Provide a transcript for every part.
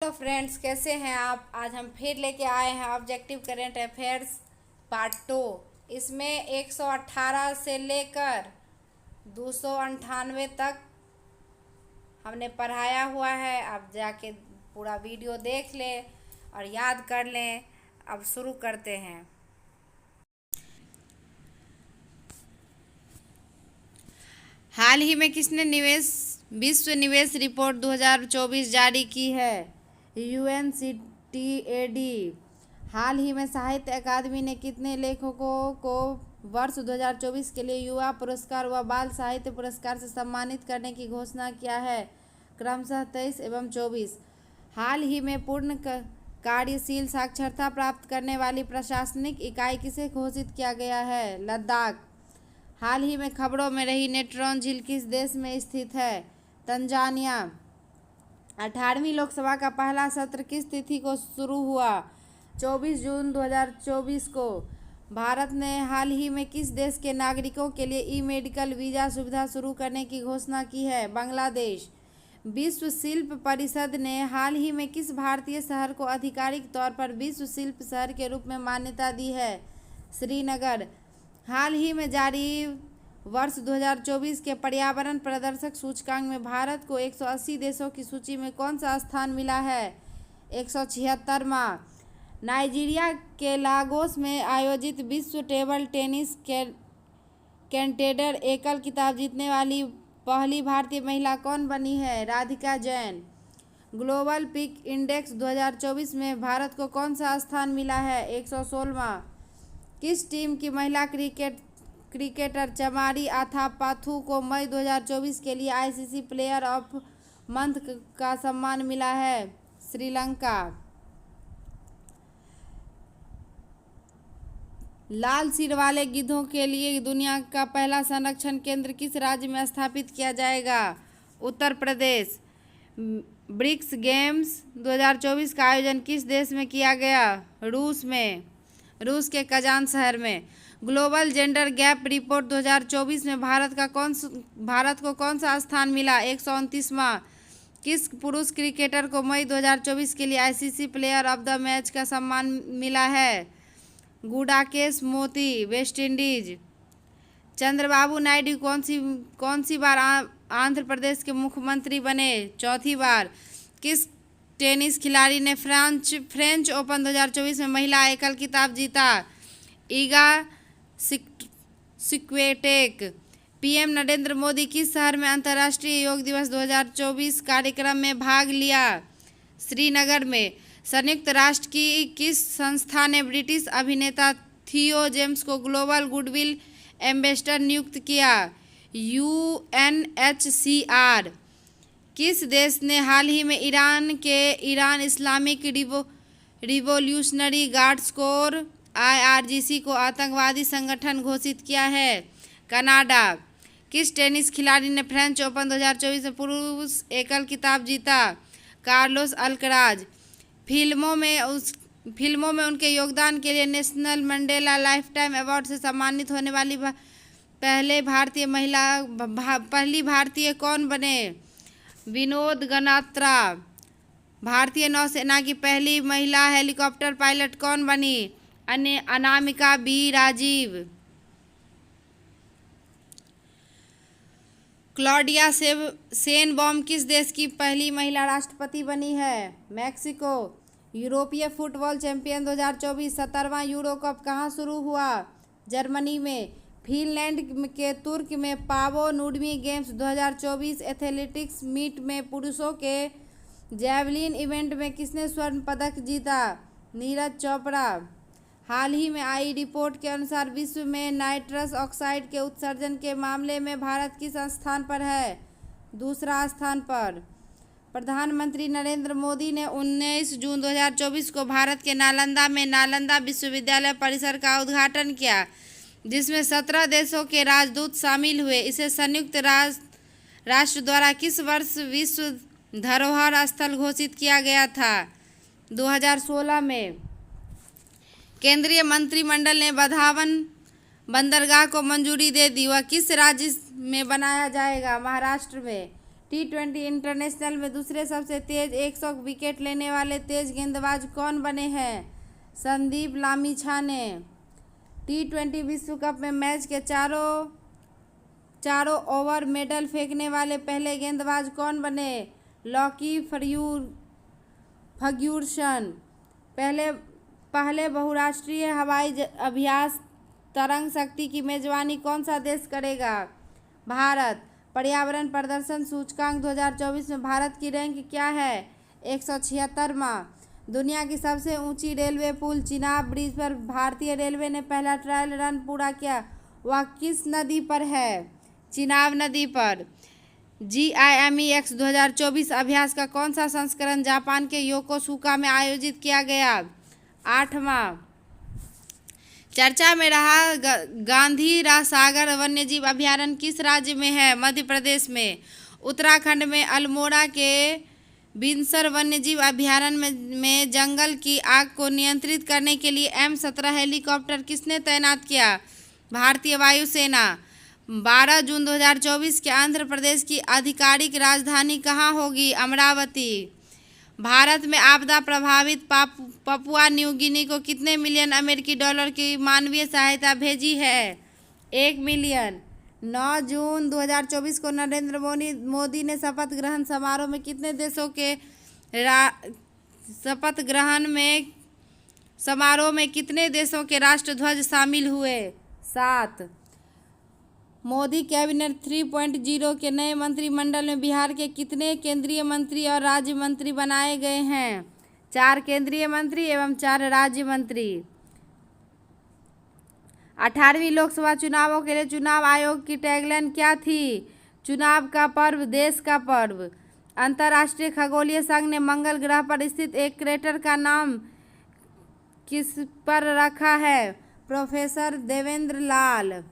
Hello friends, कैसे हैं आप। आज हम फिर लेके आए हैं ऑब्जेक्टिव करंट अफेयर्स पार्ट 2। इसमें 118 से लेकर 298 तक हमने पढ़ाया हुआ है। आप जाके पूरा वीडियो देख लें और याद कर लें। अब शुरू करते हैं। हाल ही में किसने विश्व निवेश रिपोर्ट 2024 जारी की है? UNCTAD। हाल ही में साहित्य अकादमी ने कितने लेखकों को वर्ष 2024 के लिए युवा पुरस्कार व बाल साहित्य पुरस्कार से सम्मानित करने की घोषणा किया है? क्रमशः 23 एवं 24। हाल ही में पूर्ण कार्यशील साक्षरता प्राप्त करने वाली प्रशासनिक इकाई किसे घोषित किया गया है? लद्दाख। हाल ही में खबरों में रही नेट्रॉन झील किस देश में स्थित है? तंजानिया। 18वीं लोकसभा का पहला सत्र किस तिथि को शुरू हुआ? 24 जून 2024 को। भारत ने हाल ही में किस देश के नागरिकों के लिए ई-मेडिकल वीज़ा सुविधा शुरू करने की घोषणा की है? बांग्लादेश। विश्व शिल्प परिषद ने हाल ही में किस भारतीय शहर को आधिकारिक तौर पर विश्व शिल्प शहर के रूप में मान्यता दी है? श्रीनगर। हाल ही में जारी वर्ष 2024 के पर्यावरण प्रदर्शक सूचकांक में भारत को 180 देशों की सूची में कौन सा स्थान मिला है? 176वां। नाइजीरिया के लागोस में आयोजित विश्व टेबल टेनिस कंटेडर एकल खिताब जीतने वाली पहली भारतीय महिला कौन बनी है? Radhika Jain. Global peak index 2024 में भारत को कौन सा स्थान मिला है? 116वां। किस टीम की महिला क्रिकेटर चमारी आथापाथु को मई 2024 के लिए आईसीसी प्लेयर ऑफ मंथ का सम्मान मिला है? श्रीलंका। लाल सिर वाले गिद्धों के लिए दुनिया का पहला संरक्षण केंद्र किस राज्य में स्थापित किया जाएगा? उत्तर प्रदेश। ब्रिक्स गेम्स 2024 का आयोजन किस देश में किया गया? रूस में। रूस के कजान शहर में। ग्लोबल जेंडर गैप रिपोर्ट 2024 में भारत को कौन सा स्थान मिला? 129वां। किस पुरुष क्रिकेटर को मई 2024 के लिए ICC player of the match का सम्मान मिला है? गुडाकेश मोती, वेस्ट इंडीज। चंद्रबाबू नायडू कौन सी बार आंध्र प्रदेश के मुख्यमंत्री बने? चौथी बार। किस टेनिस खिलाड़ी ने फ्रेंच ओपन 2024 में महिला एकल खिताब जीता? ईगा स्विटेक। पीएम नरेंद्र मोदी किस शहर में अंतर्राष्ट्रीय योग दिवस 2024 कार्यक्रम में भाग लिया? श्रीनगर में। संयुक्त राष्ट्र की किस संस्था ने ब्रिटिश अभिनेता थियो जेम्स को ग्लोबल गुडविल एम्बेसडर नियुक्त किया? UNHCR। किस देश ने हाल ही में Iran Islamic revolutionary guards core IRGC को आतंकवादी संगठन घोषित किया है? कनाडा। किस टेनिस खिलाड़ी ने फ्रेंच ओपन 2024 में पुरुष एकल खिताब जीता? Carlos Alcaraz. फिल्मों में उनके योगदान के लिए नेशनल मंडेला लाइफटाइम अवार्ड से सम्मानित होने वाली पहली भारतीय कौन बने? विनोद गनात्रा। भारतीय नौसेना की पहली महिला हेलीकॉप्टर पायलट कौन बनी? Anamika B Rajiv. Claudia Sheinbaum किस देश की पहली महिला राष्ट्रपति बनी है? मैक्सिको। यूरोपीय फुटबॉल चैंपियन 2024 17वां यूरो कप कहाँ शुरू हुआ? जर्मनी में। फिनलैंड के तुर्क में पावो नुडमी गेम्स 2024 एथलेटिक्स मीट में पुरुषों के जैवलिन इवेंट में किसने स्वर्ण पदक जीता? नीरज चोपड़ा। हाल ही में आई रिपोर्ट के अनुसार विश्व में नाइट्रस ऑक्साइड के उत्सर्जन के मामले में भारत किस स्थान पर है? दूसरा स्थान पर। प्रधानमंत्री नरेंद्र मोदी ने 19 जून 2024 को भारत के नालंदा में नालंदा विश्वविद्यालय परिसर का उद्घाटन किया, जिसमें 17 देशों के राजदूत शामिल हुए। इसे संयुक्त राष्ट्र द्वारा किस वर्ष विश्व धरोहर स्थल घोषित किया गया था? 2016 में। केंद्रीय मंत्रिमंडल ने बधावन बंदरगाह को मंजूरी दे दी। वह किस राज्य में बनाया जाएगा? महाराष्ट्र में। T20 इंटरनेशनल में दूसरे सबसे तेज 100 विकेट लेने वाले तेज गेंदबाज कौन बने हैं? संदीप लामिछाने। T20 विश्व कप में मैच के चारों ओवर मेडल फेंकने वाले पहले गेंदबाज कौन बने? Lockie Ferguson. पहले बहुराष्ट्रीय हवाई अभ्यास तरंग शक्ति की मेजबानी कौन सा देश करेगा? भारत। पर्यावरण प्रदर्शन सूचकांक 2024 में भारत की रैंक क्या है? 176वां। दुनिया की सबसे ऊंची रेलवे पुल चिनाब ब्रिज पर भारतीय रेलवे ने पहला ट्रायल रन पूरा किया, वह किस नदी पर है? चिनाब नदी पर। GIMEX 2024 अभ्यास का कौन सा संस्करण जापान के योकोसुका में आयोजित किया गया? 8वां। चर्चा में रहा गांधी सागर वन्यजीव अभयारण्य किस राज्य में है? मध्य प्रदेश में। उत्तराखंड में अल्मोड़ा के बिनसर वन्यजीव अभयारण्य में जंगल की आग को नियंत्रित करने के लिए M17 हेलीकॉप्टर किसने तैनात किया? भारतीय वायुसेना। 12 जून 2024 के आंध्र प्रदेश की आधिकारिक राजधानी कहाँ होगी? अमरावती। भारत में आपदा प्रभावित पपुआ न्यू गिनी को कितने मिलियन अमेरिकी डॉलर की मानवीय सहायता भेजी है? 1 मिलियन। 9 जून 2024 को नरेंद्र मोदी ने शपथ ग्रहण समारोह में कितने देशों के कितने देशों के राष्ट्रध्वज शामिल हुए? 7। मोदी कैबिनेट 3.0 के नए मंत्रिमंडल में बिहार के कितने केंद्रीय मंत्री और राज्य मंत्री बनाए गए हैं? 4 केंद्रीय मंत्री एवं 4 राज्य मंत्री। 18वीं लोकसभा चुनावों के लिए चुनाव आयोग की टैगलाइन क्या थी? चुनाव का पर्व, देश का पर्व। अंतर्राष्ट्रीय खगोलीय संघ ने मंगल ग्रह पर स्थित एक क्रेटर का नाम किस पर रखा है? प्रोफेसर देवेंद्र लाल।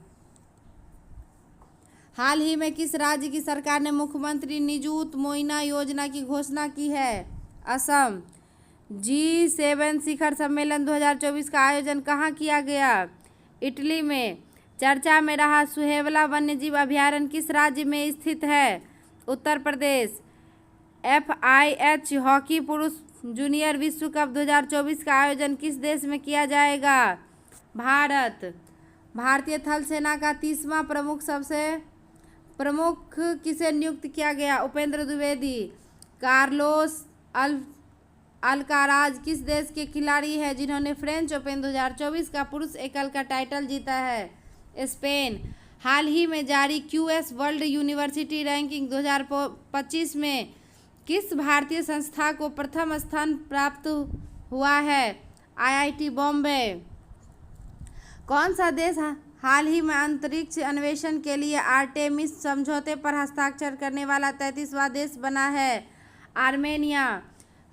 हाल ही में किस राज्य की सरकार ने मुख्यमंत्री निजुत मोइना योजना की घोषणा की है? असम। G7 शिखर सम्मेलन 2024 का आयोजन कहाँ किया गया? इटली में। चर्चा में रहा सुहेवला वन्यजीव अभयारण्य किस राज्य में स्थित है? उत्तर प्रदेश। FIH हॉकी पुरुष जूनियर विश्व कप 2024 का आयोजन किस देश में किया जाएगा? भारत। भारतीय थल सेना का 30वां प्रमुख किसे नियुक्त किया गया? उपेंद्र द्विवेदी। कार्लोस अल्काराज किस देश के खिलाड़ी हैं जिन्होंने फ्रेंच ओपन 2024 का पुरुष एकल का टाइटल जीता है? स्पेन। हाल ही में जारी QS वर्ल्ड यूनिवर्सिटी रैंकिंग 2025 में किस भारतीय संस्था को प्रथम स्थान प्राप्त हुआ है? IIT बॉम्बे। कौन सा देश हाल ही में अंतरिक्ष अन्वेषण के लिए आर्टेमिस समझौते पर हस्ताक्षर करने वाला 33वां देश बना है? आर्मेनिया।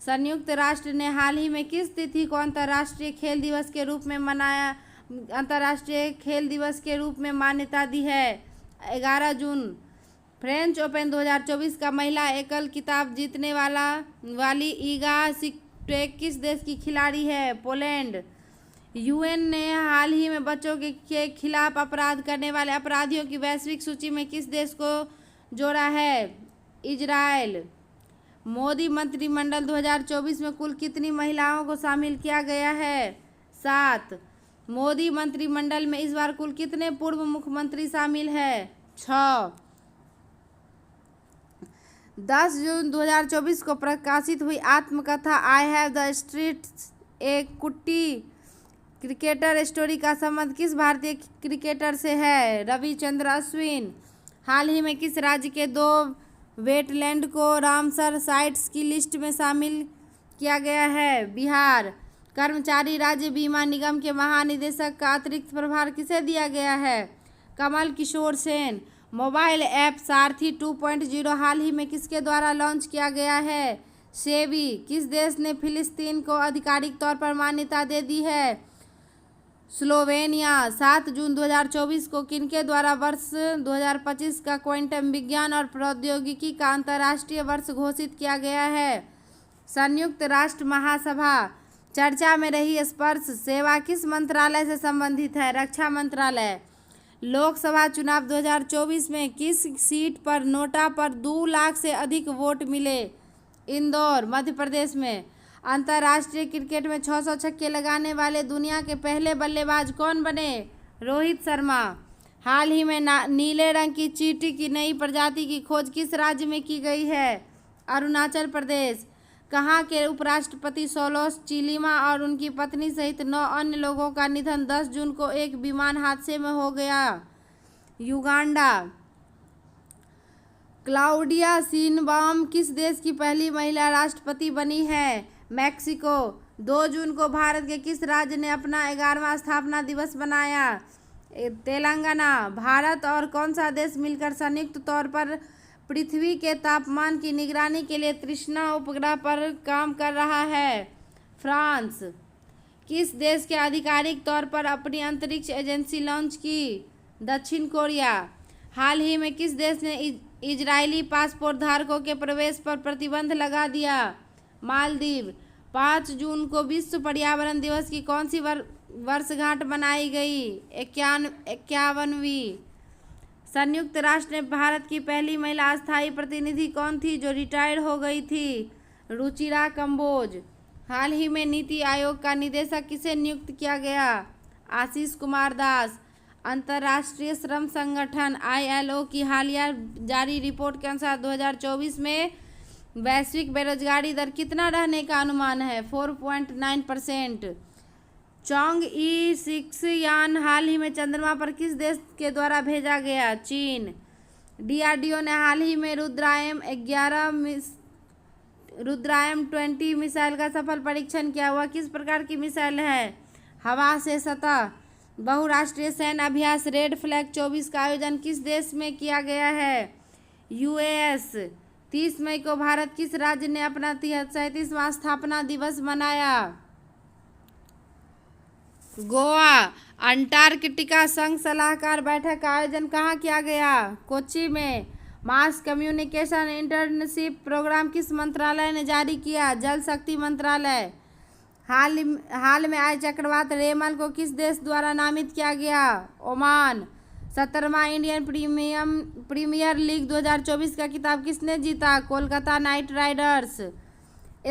संयुक्त राष्ट्र ने हाल ही में किस तिथि को अंतर्राष्ट्रीय खेल दिवस के रूप में मान्यता दी है? 11 जून। फ्रेंच ओपन 2024 का महिला एकल खिताब जीतने वाली ईगा स्विएटेक किस देश की खिलाड़ी है? पोलैंड। UN ने हाल ही में बच्चों के खिलाफ अपराध करने वाले अपराधियों की वैश्विक सूची में किस देश को जोड़ा है? इजराइल। मोदी मंत्रिमंडल 2024 में कुल कितनी महिलाओं को शामिल किया गया है? 7। मोदी मंत्रिमंडल में इस बार कुल कितने पूर्व मुख्यमंत्री शामिल है? 6। 10 जून 2024 को प्रकाशित हुई आत्मकथा आई हैव द स्ट्रीट्स ए कुट्टी क्रिकेटर स्टोरी का संबंध किस भारतीय क्रिकेटर से है? रविचंद्र अश्विन। हाल ही में किस राज्य के 2 वेटलैंड को रामसर साइट्स की लिस्ट में शामिल किया गया है? बिहार। कर्मचारी राज्य बीमा निगम के महानिदेशक का अतिरिक्त प्रभार किसे दिया गया है? कमल किशोर सेन। मोबाइल ऐप सारथी 2.0 हाल ही में किसके द्वारा लॉन्च किया गया है? सेबी। किस देश ने फिलिस्तीन को आधिकारिक तौर पर मान्यता दे दी है? स्लोवेनिया। 7 जून 2024 को किनके द्वारा वर्ष 2025 का क्वांटम विज्ञान और प्रौद्योगिकी का अंतर्राष्ट्रीय वर्ष घोषित किया गया है? संयुक्त राष्ट्र महासभा। चर्चा में रही स्पर्श सेवा किस मंत्रालय से संबंधित है? रक्षा मंत्रालय। लोकसभा चुनाव 2024 में किस सीट पर नोटा पर 2 लाख से अधिक वोट मिले? इंदौर, मध्य प्रदेश में। अंतर्राष्ट्रीय क्रिकेट में 600 छक्के लगाने वाले दुनिया के पहले बल्लेबाज कौन बने? रोहित शर्मा। हाल ही में नीले रंग की चींटी की नई प्रजाति की खोज किस राज्य में की गई है? अरुणाचल प्रदेश। कहाँ के उपराष्ट्रपति सोलोस चिलिमा और उनकी पत्नी सहित 9 अन्य लोगों का निधन 10 जून को एक विमान हादसे में हो गया? युगांडा। क्लाउडिया शिनबाम किस देश की पहली महिला राष्ट्रपति बनी है? मैक्सिको। 2 जून को भारत के किस राज्य ने अपना 11वां स्थापना दिवस मनाया? तेलंगाना। भारत और कौन सा देश मिलकर संयुक्त तौर पर पृथ्वी के तापमान की निगरानी के लिए तृष्णा उपग्रह पर काम कर रहा है? फ्रांस। किस देश के आधिकारिक तौर पर अपनी अंतरिक्ष एजेंसी लॉन्च की? दक्षिण कोरिया। हाल ही में किस देश ने इजरायली पासपोर्ट धारकों के प्रवेश पर प्रतिबंध लगा दिया? मालदीव। 5 जून को विश्व पर्यावरण दिवस की कौन सी वर्षगांठ मनाई गई? 51वीं। संयुक्त राष्ट्र में भारत की पहली महिला अस्थायी प्रतिनिधि कौन थी जो रिटायर्ड हो गई थी? रुचिरा कंबोज। हाल ही में नीति आयोग का निदेशक किसे नियुक्त किया गया? आशीष कुमार दास। अंतर्राष्ट्रीय श्रम संगठन ILO की हालिया जारी रिपोर्ट के अनुसार 2024 में वैश्विक बेरोजगारी दर कितना रहने का अनुमान है? 4.9%। चॉन्ग-ई 6 यान हाल ही में चंद्रमा पर किस देश के द्वारा भेजा गया? चीन। DRDO ने हाल ही में रुद्रायम 20 मिसाइल का सफल परीक्षण किया। वह किस प्रकार की मिसाइल है? हवा से सतह। बहुराष्ट्रीय सैन्य अभ्यास रेड फ्लैग 24 का आयोजन किस देश में किया गया है? US। 30 मई को भारत किस राज्य ने अपना 37वां स्थापना दिवस मनाया? गोवा। अंटार्कटिका संघ सलाहकार बैठक का आयोजन कहाँ किया गया? कोच्चि में। मास कम्युनिकेशन इंटर्नशिप प्रोग्राम किस मंत्रालय ने जारी किया? जल शक्ति मंत्रालय। हाल में आए चक्रवात रेमल को किस देश द्वारा नामित किया गया? ओमान। 17वां इंडियन प्रीमियर लीग 2024 का खिताब किसने जीता? Kolkata night Riders.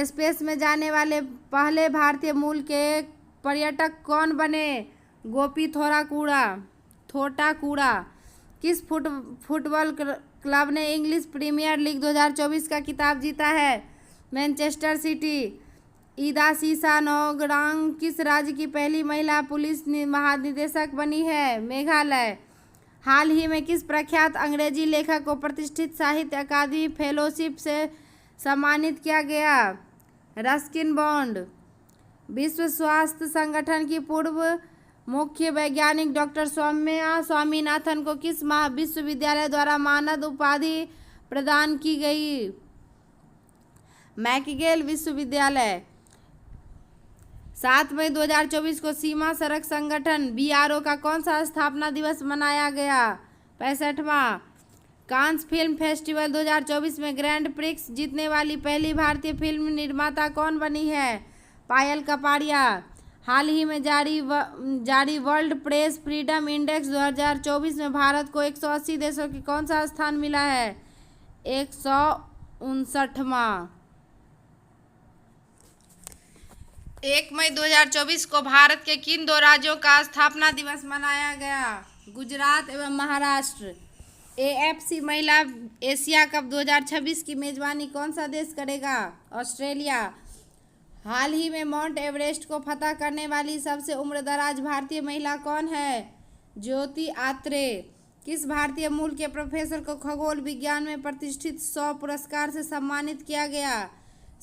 स्पेस में जाने वाले पहले भारतीय मूल के पर्यटक कौन बने? गोपी थोटाकुड़ा। किस फुटबॉल क्लब ने इंग्लिश प्रीमियर लीग 2024 का खिताब जीता है? Manchester city. ईदा सीसा नोगरांग किस राज्य की पहली महिला पुलिस महानिदेशक बनी है? मेघालय। हाल ही में किस प्रख्यात अंग्रेजी लेखक को प्रतिष्ठित साहित्य अकादमी फेलोशिप से सम्मानित किया गया? Ruskin bond. विश्व स्वास्थ्य संगठन की पूर्व मुख्य वैज्ञानिक डॉक्टर सौम्या स्वामीनाथन को किस विश्वविद्यालय द्वारा मानद उपाधि प्रदान की गई? मैकगिल विश्वविद्यालय। 7 मई 2024 को सीमा सड़क संगठन BRO का कौन सा स्थापना दिवस मनाया गया? 65वां। कांस फिल्म फेस्टिवल 2024 में ग्रैंड प्रिक्स जीतने वाली पहली भारतीय फिल्म निर्माता कौन बनी है? पायल कपाड़िया। हाल ही में जारी वर्ल्ड प्रेस फ्रीडम इंडेक्स 2024 में भारत को 180 देशों की कौन सा स्थान मिला है? 159वां। 1 मई 2024 को भारत के किन 2 राज्यों का स्थापना दिवस मनाया गया? गुजरात एवं महाराष्ट्र। AFC महिला एशिया कप 2026 की मेजबानी कौन सा देश करेगा? ऑस्ट्रेलिया। हाल ही में माउंट एवरेस्ट को फतह करने वाली सबसे उम्रदराज भारतीय महिला कौन है? ज्योति आत्रे। किस भारतीय मूल के प्रोफेसर को खगोल विज्ञान में प्रतिष्ठित 100 पुरस्कार से सम्मानित किया गया?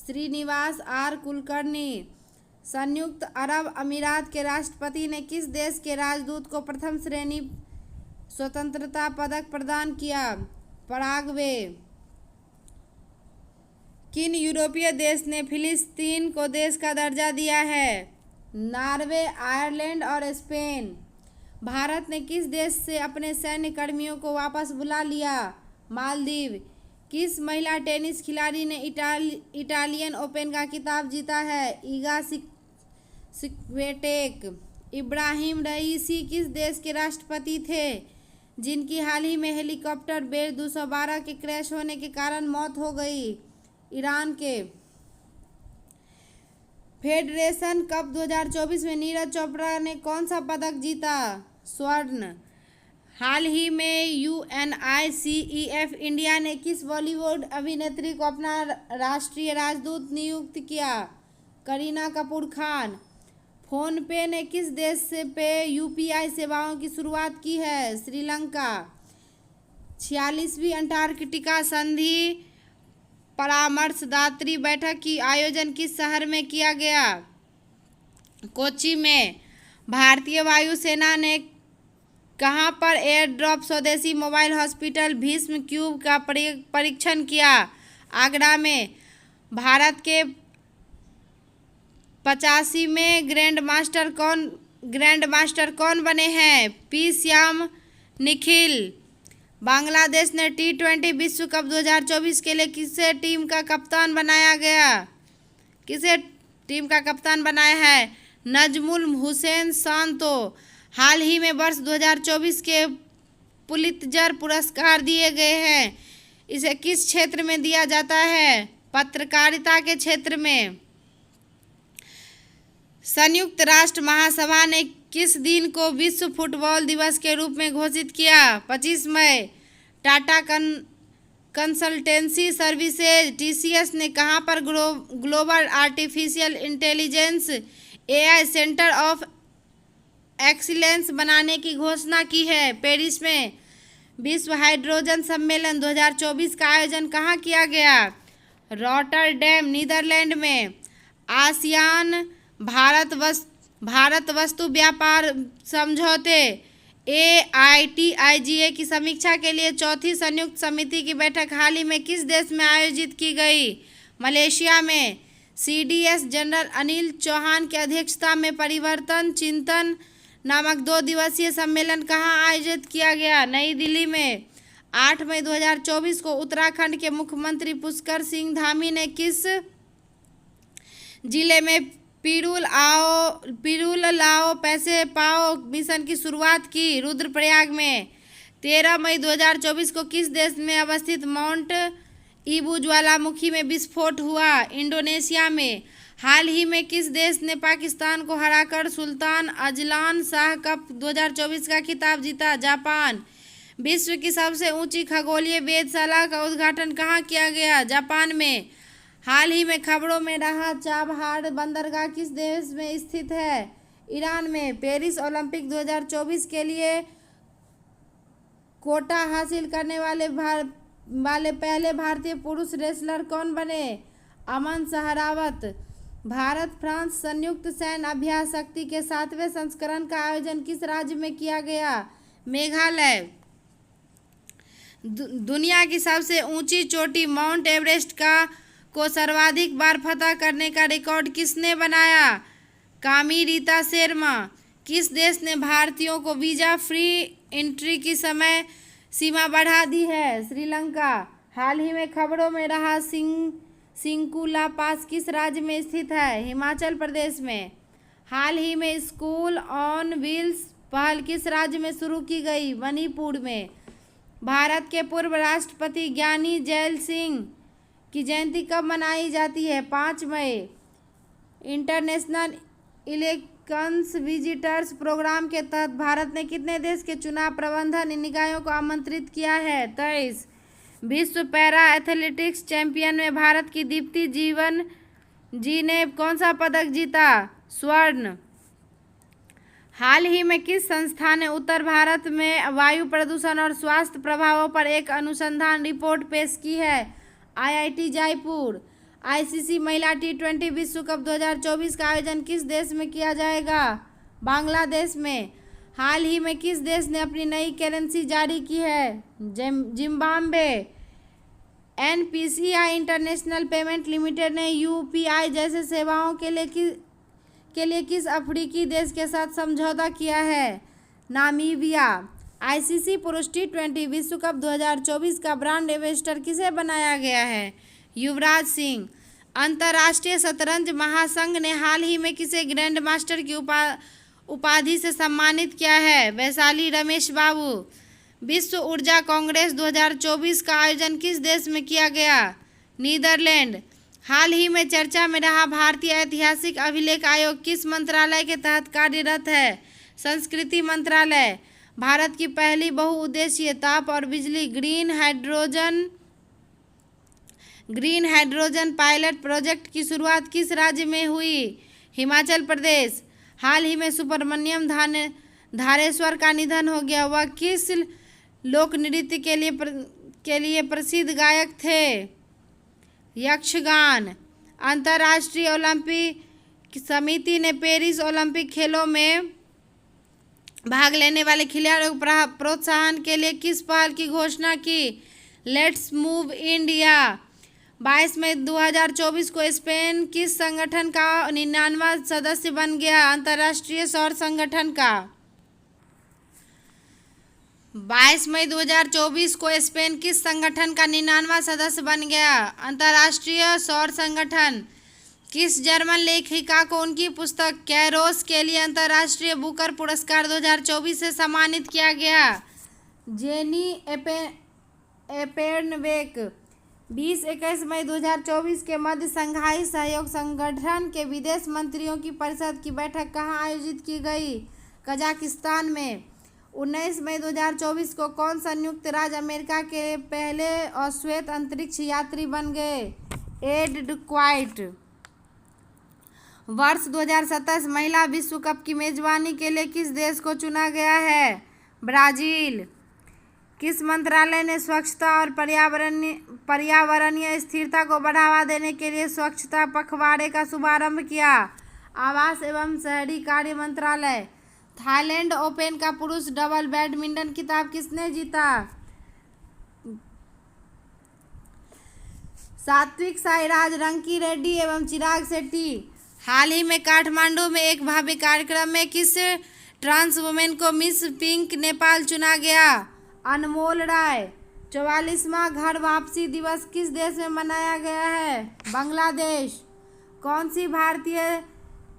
श्रीनिवास R कुलकर्णी। संयुक्त अरब अमीरात के राष्ट्रपति ने किस देश के राजदूत को प्रथम श्रेणी स्वतंत्रता पदक प्रदान किया? पराग्वे। किन यूरोपीय देश ने फिलिस्तीन को देश का दर्जा दिया है? नॉर्वे, आयरलैंड और स्पेन। भारत ने किस देश से अपने सैन्य कर्मियों को वापस बुला लिया? मालदीव। किस महिला टेनिस खिलाड़ी ने इटालियन ओपन का खिताब जीता है? ईगा स्विएटेक। इब्राहिम रईसी किस देश के राष्ट्रपति थे? जिनकी हाल ही में हेलीकॉप्टर बेर 212 के क्रैश होने के कारण मौत हो गई। ईरान के फेडरेशन कप 2024 में नीरज चोपड़ा ने कौन सा पदक जीता? स्वर्ण। हाल ही में UNICEF इंडिया ने किस बॉलीवुड अभिनेत्री को अपना राष्ट्रीय राजदूत नियुक्त किया? करीना कपूर खान। फोन पे ने किस देश से पे UPI सेवाओं की शुरुआत की है? श्रीलंका। 46वीं अंटार्कटिका संधि परामर्शदात्री बैठक की आयोजन किस शहर में किया गया? कोच्चि में। भारतीय वायुसेना ने कहां पर एयर ड्रॉप स्वदेशी मोबाइल हॉस्पिटल भीष्म क्यूब का परीक्षण किया? आगरा में। भारत के 85वें ग्रैंड मास्टर कौन बने हैं? पी श्याम निखिल। बांग्लादेश ने T20 विश्व कप 2024 के लिए किसे टीम का कप्तान बनाया है? नजमुल हुसैन शांतो। हाल ही में वर्ष 2024 के पुलित्जर पुरस्कार दिए गए हैं। इसे किस क्षेत्र में दिया जाता है? पत्रकारिता के क्षेत्र में। संयुक्त राष्ट्र महासभा ने किस दिन को विश्व फुटबॉल दिवस के रूप में घोषित किया? 25 मई। टाटा कंसल्टेंसी सर्विसेज TCS ने कहां पर global artificial intelligence AI centre of excellence बनाने की घोषणा की है? पेरिस में। विश्व हाइड्रोजन सम्मेलन 2024 का आयोजन कहाँ किया गया? रॉटरडैम नीदरलैंड में। आसियान भारत वस्तु व्यापार समझौते AITIGA की समीक्षा के लिए चौथी संयुक्त समिति की बैठक हाल ही में किस देश में आयोजित की गई? मलेशिया में। CDS जनरल अनिल चौहान की अध्यक्षता में परिवर्तन चिंतन नामक 2 दिवसीय सम्मेलन कहाँ आयोजित किया गया? नई दिल्ली में। 8 मई 2024 को उत्तराखंड के मुख्यमंत्री पुष्कर सिंह धामी ने किस जिले में पिरूल लाओ पैसे पाओ मिशन की शुरुआत की? रुद्रप्रयाग में। 13 मई 2024 को किस देश में अवस्थित माउंट ईबू ज्वालामुखी में विस्फोट हुआ? इंडोनेशिया में। हाल ही में किस देश ने पाकिस्तान को हराकर सुल्तान अजलान शाह कप 2024 का खिताब जीता? जापान। विश्व की सबसे ऊंची खगोलीय वेधशाला का उद्घाटन कहाँ किया गया? जापान में। हाल ही में खबरों में रहा चाबहार बंदरगाह किस देश में स्थित है? ईरान में। पेरिस ओलंपिक 2024 के लिए कोटा हासिल करने वाले पहले भारतीय पुरुष रेसलर कौन बने? अमन सहरावत। भारत फ्रांस संयुक्त सैन्य अभ्यास शक्ति के 7वें संस्करण का आयोजन किस राज्य में किया गया? मेघालय। दुनिया की सबसे ऊंची चोटी माउंट एवरेस्ट को सर्वाधिक बार फतह करने का रिकॉर्ड किसने बनाया? कामी रीता शर्मा। किस देश ने भारतीयों को वीजा फ्री एंट्री की समय सीमा बढ़ा दी है? श्रीलंका। हाल ही में खबरों में रहा सिंकुला पास किस राज्य में स्थित है? हिमाचल प्रदेश में। हाल ही में स्कूल ऑन व्हील्स पहल किस राज्य में शुरू की गई? मणिपुर में। भारत के पूर्व राष्ट्रपति ज्ञानी जैल सिंह की जयंती कब मनाई जाती है? 5 मई। इंटरनेशनल इलेक्शंस विजिटर्स प्रोग्राम के तहत भारत ने कितने देश के चुनाव प्रबंधन निकायों को आमंत्रित किया है? 23। विश्व पैरा एथलेटिक्स चैंपियन में भारत की दीप्ति जी ने कौन सा पदक जीता? स्वर्ण। हाल ही में किस संस्था ने उत्तर भारत में वायु प्रदूषण और स्वास्थ्य प्रभावों पर एक अनुसंधान रिपोर्ट पेश की है? IIT जयपुर। ICC महिला T20 विश्व कप 2024 का आयोजन किस देश में किया जाएगा? बांग्लादेश में। हाल ही में किस देश ने अपनी नई करेंसी जारी की है? Zimbabwe. NPCI international payment limited ने UPI जैसे सेवाओं के लिए किस अफ्रीकी देश के साथ समझौता किया है? नामीबिया। ICC पुरुष T20 विश्व कप 2024 का ब्रांड एम्बेसडर किसे बनाया गया है? युवराज सिंह। अंतर्राष्ट्रीय शतरंज महासंघ ने हाल ही में किसे ग्रैंड मास्टर की उपाधि से सम्मानित किया है? वैशाली रमेश बाबू। विश्व ऊर्जा कांग्रेस 2024 का आयोजन किस देश में किया गया? नीदरलैंड। हाल ही में चर्चा में रहा भारतीय ऐतिहासिक अभिलेख आयोग किस मंत्रालय के तहत कार्यरत है? संस्कृति मंत्रालय। भारत की पहली बहुउद्देशीय ताप और बिजली ग्रीन हाइड्रोजन पायलट प्रोजेक्ट की शुरुआत किस राज्य में हुई? हिमाचल प्रदेश। हाल ही में सुब्रमण्यम धारेश्वर का निधन हो गया। वह किस लोक नृत्य के लिए प्रसिद्ध गायक थे? यक्षगान। अंतर्राष्ट्रीय ओलंपिक समिति ने पेरिस ओलंपिक खेलों में भाग लेने वाले खिलाड़ियों को प्रोत्साहन के लिए किस पहल की घोषणा की? Let's move India. 22 मई 2024 को स्पेन किस संगठन का 99वां सदस्य बन गया? अंतर्राष्ट्रीय सौर संगठन का। 22 मई 2024 को स्पेन किस संगठन का 99वां सदस्य बन गया? अंतर्राष्ट्रीय सौर संगठन। किस जर्मन लेखिका को उनकी पुस्तक कैरोस के लिए अंतर्राष्ट्रीय बुकर पुरस्कार 2024 से सम्मानित किया गया? जेनी एपेर्नबेक। 20-21 मई 2024 के मध्य संघाई सहयोग संगठन के विदेश मंत्रियों की परिषद की बैठक कहाँ आयोजित की गई? कजाकिस्तान में। 19 मई 2024 को कौन संयुक्त राज्य अमेरिका के पहले अश्वेत अंतरिक्ष यात्री बन गए? Ed Dwight. वर्ष 2027 महिला विश्व कप की मेजबानी के लिए किस देश को चुना गया है? ब्राजील। किस मंत्रालय ने स्वच्छता और पर्यावरणीय स्थिरता को बढ़ावा देने के लिए स्वच्छता पखवाड़े का शुभारंभ किया? आवास एवं शहरी कार्य मंत्रालय। थाईलैंड ओपन का पुरुष डबल बैडमिंटन खिताब किसने जीता? सात्विक साईराज रंकी रेड्डी एवं चिराग शेट्टी। हाल ही में काठमांडू में एक भव्य कार्यक्रम में किस ट्रांस वुमेन को मिस पिंक नेपाल चुना गया? अनमोल राय। 44वां घर वापसी दिवस किस देश में मनाया गया है? बांग्लादेश। कौन सी भारतीय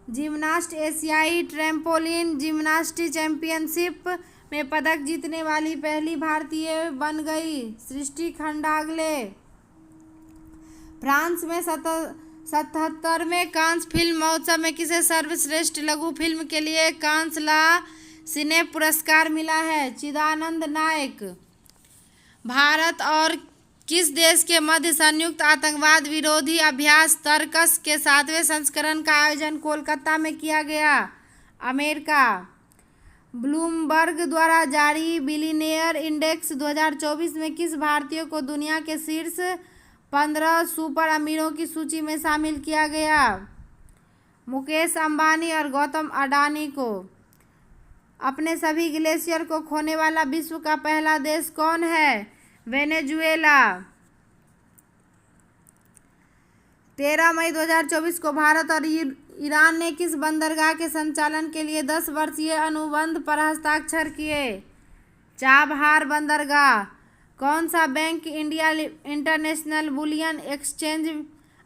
जिम्नास्ट एशियाई ट्रैम्पोलिन जिम्नास्टिक चैंपियनशिप में पदक जीतने वाली पहली भारतीय बन गई? सृष्टि खंडागले। फ्रांस में 77वें कांस फिल्म महोत्सव में किसे सर्वश्रेष्ठ लघु फिल्म के लिए कांस ला सिने पुरस्कार मिला है? चिदानंद नायक। भारत और किस देश के मध्य संयुक्त आतंकवाद विरोधी अभ्यास तर्कस के 7वें संस्करण का आयोजन कोलकाता में किया गया? अमेरिका। ब्लूमबर्ग द्वारा जारी बिलियनियर इंडेक्स 2024 में किस भारतीय को दुनिया के शीर्ष 15 सुपर अमीरों की सूची में शामिल किया गया? मुकेश अंबानी और गौतम अडानी को। अपने सभी ग्लेशियर को खोने वाला विश्व का पहला देश कौन है? वेनेजुएला। 13 मई 2024 को भारत और ईरान ने किस बंदरगाह के संचालन के लिए 10 वर्षीय अनुबंध पर हस्ताक्षर किए? चाबहार बंदरगाह। कौन सा bank India international bullion exchange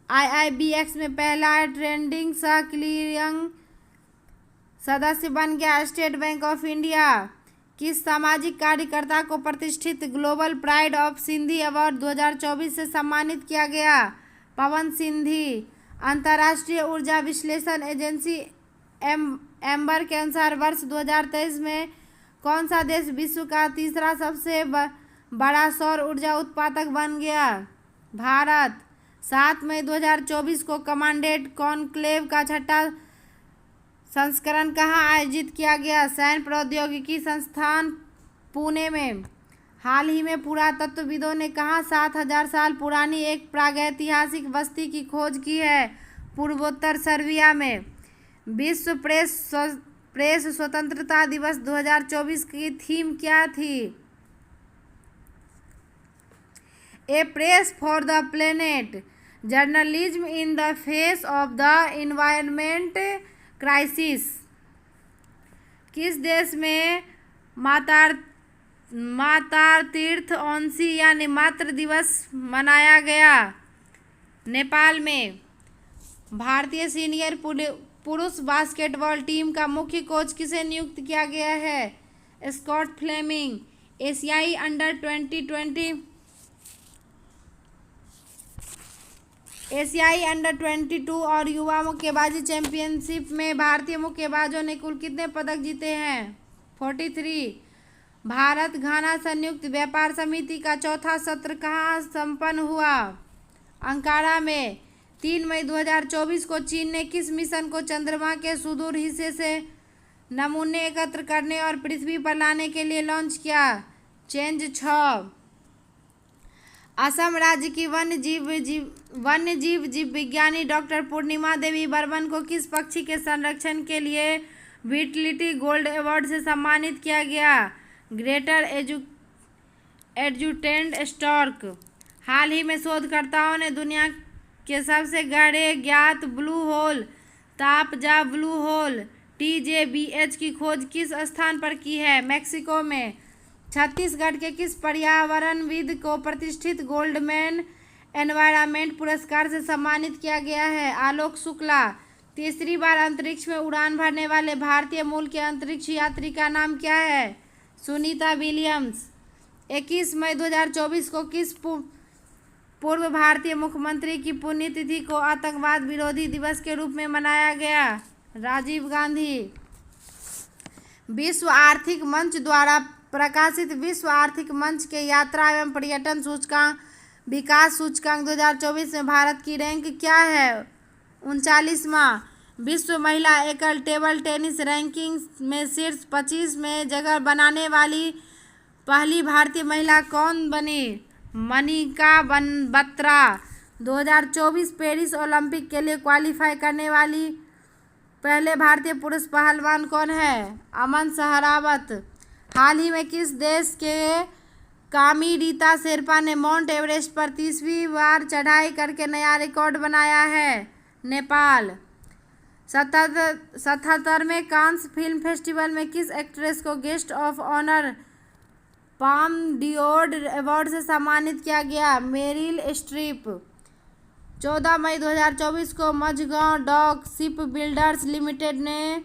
IIBX में पहला ट्रेडिंग सह क्लियरिंग सदस्य बन गया? State bank of India. किस सामाजिक कार्यकर्ता को प्रतिष्ठित global pride of Sindhi award 2024 से सम्मानित किया गया? पवन सिंधी। अंतर्राष्ट्रीय ऊर्जा विश्लेषण एजेंसी एम्बर के अनुसार वर्ष 2023 में कौन सा देश विश्व का तीसरा सबसे बड़ा सौर ऊर्जा उत्पादक बन गया? भारत। 7 मई 2024 को कमांडेट कॉन्क्लेव का 6ठा संस्करण कहाँ आयोजित किया गया? सैन्य प्रौद्योगिकी संस्थान पुणे में। हाल ही में पुरातत्वविदों ने कहाँ 7000 साल पुरानी एक प्रागैतिहासिक बस्ती की खोज की है? पूर्वोत्तर सर्बिया में। विश्व प्रेस स्वतंत्रता दिवस 2024 की थीम क्या थी? A press for the planet, journalism in the face of the environment crisis. किस देश में मातृतीर्थ औंसी यानी मातृ दिवस मनाया गया? नेपाल में। भारतीय सीनियर पुरुष बास्केटबॉल टीम का मुख्य कोच किसे नियुक्त किया गया है? Scott Fleming. एशियाई अंडर 2020 एशियाई अंडर 22 और युवा मुक्केबाजी चैंपियनशिप में भारतीय मुक्केबाजों ने कुल कितने पदक जीते हैं? 43। भारत घाना संयुक्त व्यापार समिति का चौथा सत्र कहाँ संपन्न हुआ? अंकारा में। 3 मई 2024 को चीन ने किस मिशन को चंद्रमा के सुदूर हिस्से से नमूने एकत्र करने और पृथ्वी पर लाने के लिए लॉन्च किया? चेंज 6। असम राज्य की वन्य जीव विज्ञानी डॉक्टर पूर्णिमा देवी बर्मन को किस पक्षी के संरक्षण के लिए विटलिटी गोल्ड अवार्ड से सम्मानित किया गया? Greater adjutant stork. हाल ही में शोधकर्ताओं ने दुनिया के सबसे गहरे ज्ञात blue hole Taam Ja blue hole TJBH की खोज किस स्थान पर की है? मैक्सिको में। छत्तीसगढ़ के किस पर्यावरणविद को प्रतिष्ठित गोल्डमैन एनवायरनमेंट पुरस्कार से सम्मानित किया गया है? आलोक शुक्ला। तीसरी बार अंतरिक्ष में उड़ान भरने वाले भारतीय मूल के अंतरिक्ष यात्री का नाम क्या है? सुनीता विलियम्स। 21 मई 2024 को किस पूर्व भारतीय मुख्यमंत्री की पुण्यतिथि को आतंकवाद विरोधी दिवस के रूप में मनाया गया? राजीव गांधी। विश्व आर्थिक मंच द्वारा प्रकाशित विश्व आर्थिक मंच के यात्रा एवं पर्यटन सूचकांक विकास सूचकांक 2024 में भारत की रैंक क्या है? 39वां। विश्व महिला एकल टेबल टेनिस रैंकिंग में शीर्ष 25 में जगह बनाने वाली पहली भारतीय महिला कौन बनी? मनिका बत्रा। 2024 पेरिस ओलंपिक के लिए क्वालिफाई करने वाली पहले भारतीय पुरुष पहलवान कौन है? अमन सहरावत। हाल ही में किस देश के कामी रीता शेरपा ने माउंट एवरेस्ट पर 30वीं बार चढ़ाई करके नया रिकॉर्ड बनाया है? नेपाल। 77वें कांस फिल्म फेस्टिवल में किस एक्ट्रेस को guest of honour Palme d'Or award से सम्मानित किया गया? Meryl Streep. 14 मई 2024 को Mazagon Dock Shipbuilders Limited ने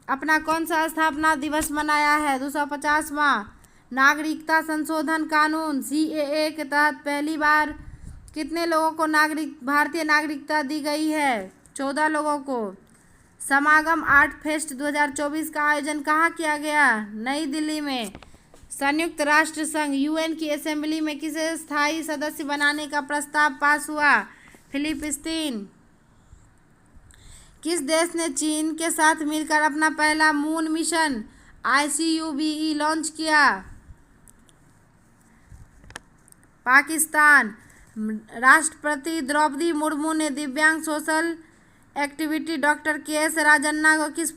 अपना कौन सा स्थापना दिवस मनाया है? 250वां। नागरिकता संशोधन कानून CAA के तहत पहली बार कितने लोगों को भारतीय नागरिकता दी गई है? 14 लोगों को। समागम आर्ट फेस्ट 2024 का आयोजन कहाँ किया गया? नई दिल्ली में। संयुक्त राष्ट्र संघ UN की असेंबली में किसे स्थायी सदस्य बनाने का प्रस्ताव पास हुआ? फिलिस्तीन। किस देश ने चीन के साथ मिलकर अपना पहला मून मिशन ICUBE लॉन्च किया? पाकिस्तान। राष्ट्रपति द्रौपदी मुर्मू ने दिव्यांग social activity doctor KS Rajanna को किस